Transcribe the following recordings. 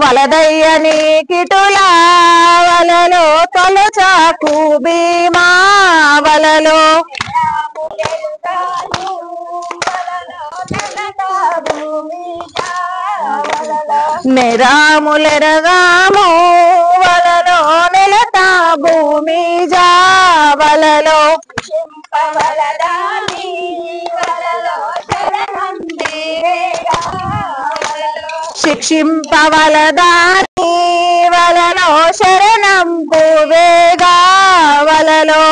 వలదయ్యని కిటులా వలలో తొలచాకు భీమా వలలో నెరాములెరగాము వలలో నెలతా భూమి జావలలో శిక్షింపవలదాని వలలో శరణం పువేగా వలలో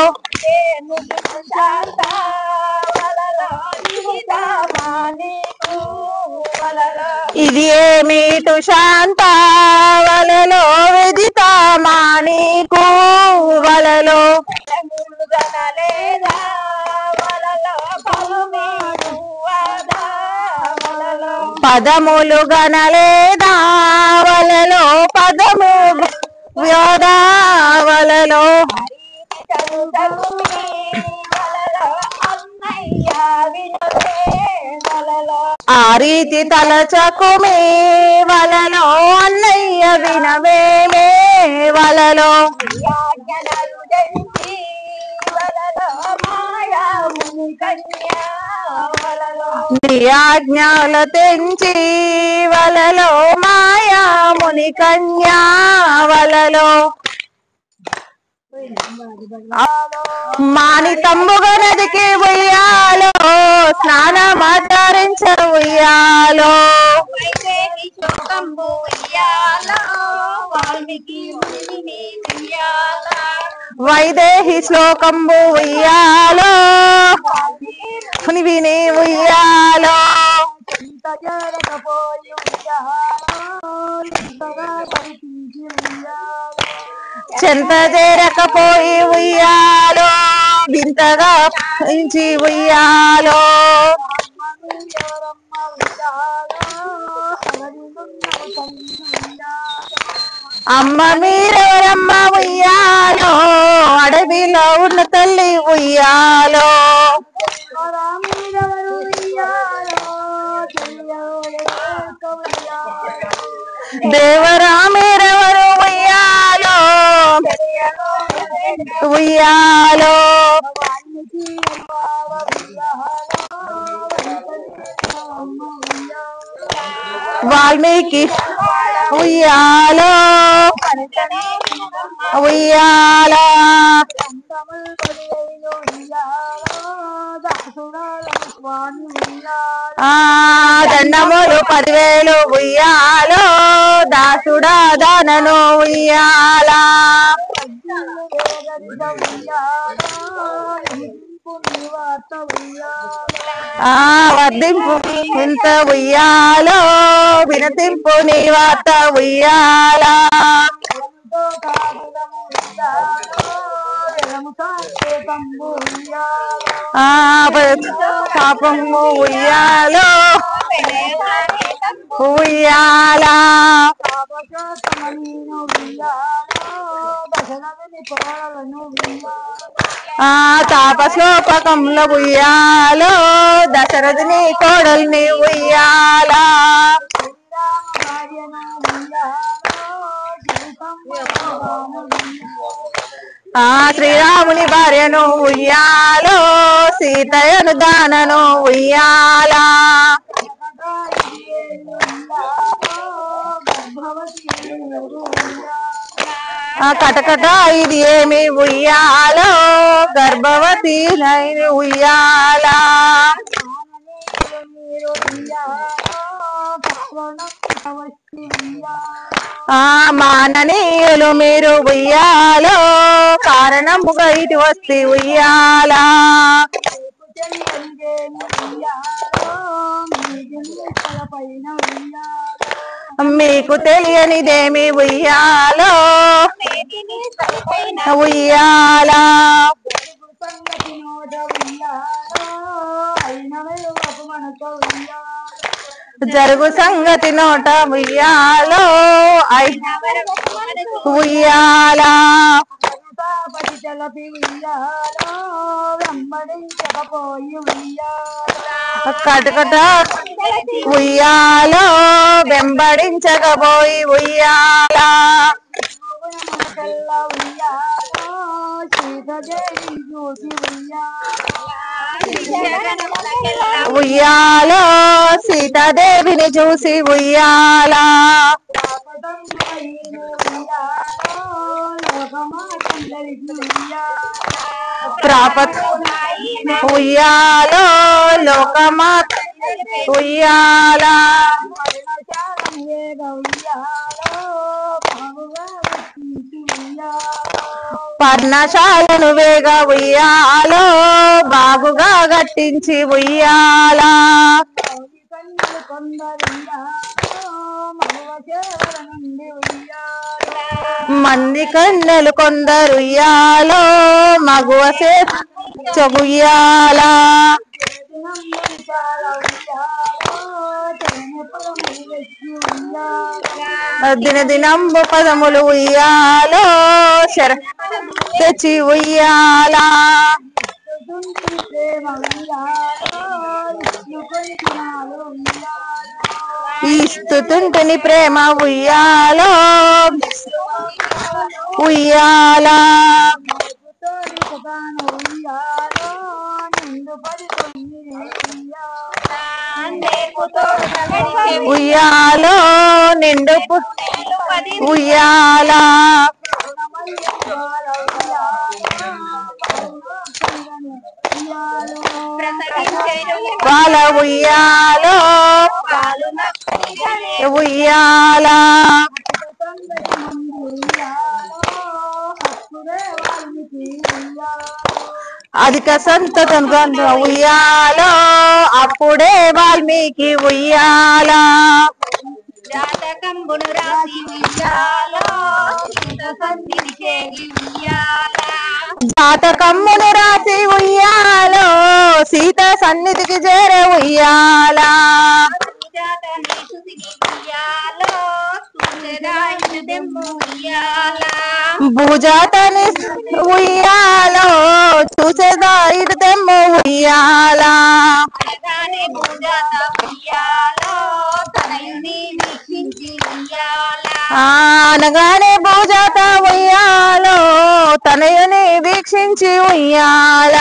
ఇది ఏమిటు శాంత వలలో విదిత మాణికు వలలో పదములు గనలేదా వలలో పదము వ్యోదావలలో ఆ రీతి తలచకుమే వలలో అన్నయ్య వినవేమే వలలో నీ ఆజ్ఞల తెంచి వలలో మాయా ముని కన్యా వలలో మానితంబుగా నదికి ఉయ్యాలో స్నానమాచరించ ఉయ్యాలో వైదేహి శ్లోకంబు ఉయ్యాలో విని ఉయ్యాలో చెంత చేరకపోయి ఉయ్యాలో వింతగా ఇంచి ఉయ్యాలో అమ్మ మీరెవరమ్మ ఉయ్యాలో అడవిలో ఉన్న తల్లి ఉయ్యాలో దేవరా మీరెవరు ఉయ్యాలో ఉయ్యాలో వాల్మీకి ఉయ్యాలో ఉయ్యాలో దండములు 10,000 ఉయ్యాలో దాసుడా దానను ఉయ్యాలా వర్ధింపు ఇంత ఉయ్యాలో వినతింపు నీ వార్త ఉయ్యాలా పాపము ఉయ్యాలో ఉయ్యాలా తాపశ్లోపకంలో ఉయ్యాలో దశరథుని కోడల్ని ఉయ్యాలా శ్రీరాముని భార్యను ఉయ్యాలో సీతయ్యను దానను ఉయ్యాలా కటకట ఇది ఏమి ఉయ్యాలో గర్భవతి నైని ఉయ్యాలా మాననీయులు మీరు ఉయ్యాలో కారణముగా ఇటు వస్తే ఉయ్యాలా మీకు తెలియనిదేమి ఉయ్యాలో ఉయ్యాలా జరుగు సంగతి నోట ఉయ్యాలో ఉయ్యాలా చలపి ఉయ్యాలో వెంబడించకపోయి ఉయ్యాలో కటకట ఉయ్యాలో వెంబడించకపోయి ఉయ్యాల కల్ల ఉయ్యాలో సీతదేవి చూసి ఉయ్యాలో సీతాదేవిని చూసి ఉయ్యాల ఉయ్యాలో లోకమాత ఉయ్యాల పర్ణశాలను వేగ ఉయ్యాలో బాగుగా గట్టించి ఉయ్యాల మంది కన్నెలు కొందరు ఉయ్యాలో మగువ చెగుయ్యాల దినదినంబు పదములు ఉయ్యాలో శర తెచ్చి ఉయ్యాల ఇస్తుతుంటిని ప్రేమ ఉయ్యాలో ఉయ్యాల ఉయ్యాలో నిండు ఉయ్యాల పాల ఉయ్యాలో ఉయ్యాల అధిక సంతతం గంధ ఉయ్యాలో అప్పుడే వాల్మీకి ఉయ్యాల జాతకంబును రాసి ఉయ్యాలో జాతకమ్మును రాసి ఉయ్యాలో సీత సన్నిధికి చేర ఉయ్యాల భూజాతని ఉయ్యాలో చూసేదా ఇటు తెమ్ము ఉయ్యాల అనగానే భూజాత ఉయ్యాలో తనయుని వీక్షించి ఉయ్యాల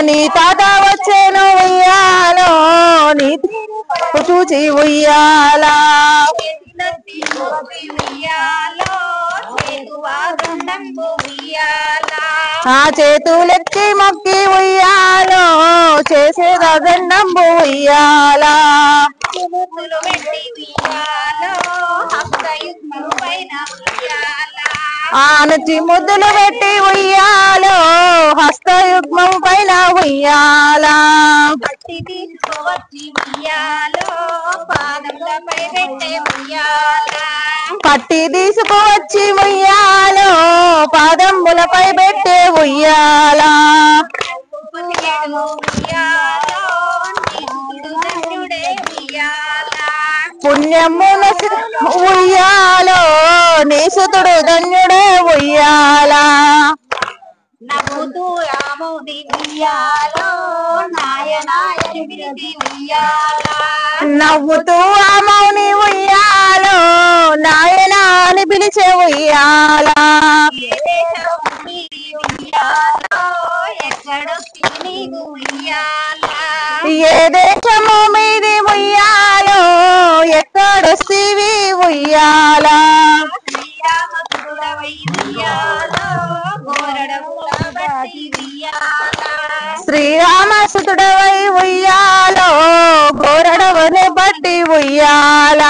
నీ తాత వచ్చేను ఉయ్యాలో నీ చూచి ఉయ్యాల ఆ చేతులెత్తి మొక్కి ఉయ్యాలో చేసేదా గండంబు ఉయ్యాల ఆనచి ముద్దులు పెట్టి ఉయ్యాలో హస్తయుగ్మం పైన ఉయ్యాల పట్టి తీసుకువచ్చి ఉయ్యాలో పాదములపై పెట్టే ఉయ్యాల పుణ్యమున ఉయ్యాలో నీసుతుడు ధన్యుడే ఉయ్యాల నవ్వుతూ రాముడి ఉయ్యాలో నాయనాయని పిలిచి ఉయ్యాల నవ్వుతూ ఆ మౌని ఉయ్యాలో నాయనా అని పిలిచే ఉయ్యాల ఏ దేశము మీది ఉయ్యాలో ఎక్కడొస్తీవి ఉయ్యాల శ్రీరామసుతుడవై ఉయ్యాలో గోరడవని బట్టి ఉయ్యాల